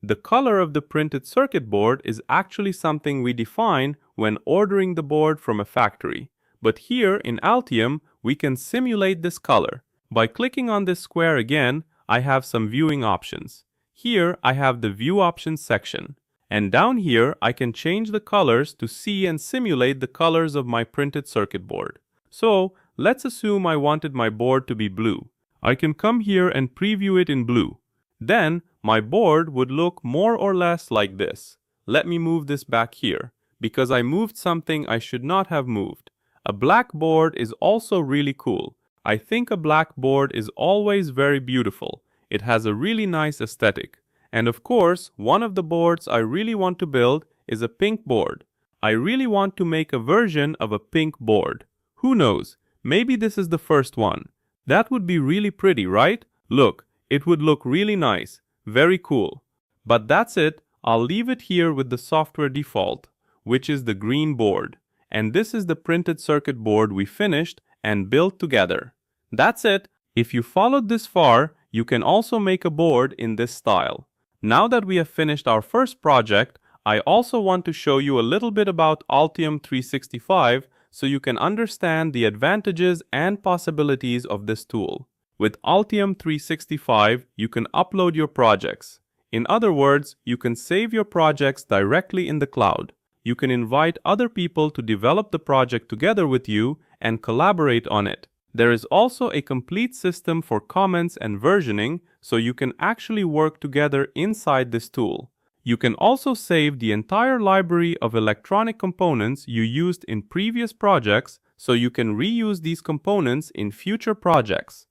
The color of the printed circuit board is actually something we define when ordering the board from a factory. But here in Altium, we can simulate this color. By clicking on this square again, I have some viewing options. Here I have the View Options section. And down here, I can change the colors to see and simulate the colors of my printed circuit board. So, let's assume I wanted my board to be blue. I can come here and preview it in blue. Then, my board would look more or less like this. Let me move this back here, because I moved something I should not have moved. A black board is also really cool. I think a black board is always very beautiful. It has a really nice aesthetic. And of course, one of the boards I really want to build is a pink board. I really want to make a version of a pink board. Who knows? Maybe this is the first one. That would be really pretty, right? Look, it would look really nice. Very cool. But that's it. I'll leave it here with the software default, which is the green board. And this is the printed circuit board we finished and built together. That's it. If you followed this far, you can also make a board in this style. Now that we have finished our first project, I also want to show you a little bit about Altium 365 so you can understand the advantages and possibilities of this tool. With Altium 365, you can upload your projects. In other words, you can save your projects directly in the cloud. You can invite other people to develop the project together with you and collaborate on it. There is also a complete system for comments and versioning, so you can actually work together inside this tool. You can also save the entire library of electronic components you used in previous projects, so you can reuse these components in future projects.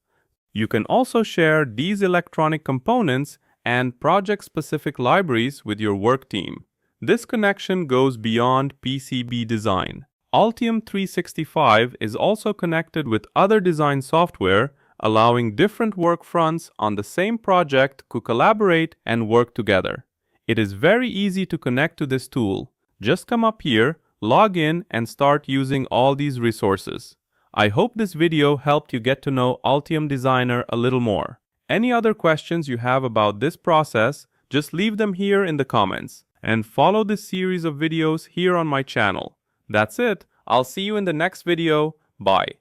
You can also share these electronic components and project-specific libraries with your work team. This connection goes beyond PCB design. Altium 365 is also connected with other design software, allowing different work fronts on the same project to collaborate and work together. It is very easy to connect to this tool. Just come up here, log in, and start using all these resources. I hope this video helped you get to know Altium Designer a little more. Any other questions you have about this process, just leave them here in the comments. And follow this series of videos here on my channel. That's it. I'll see you in the next video. Bye.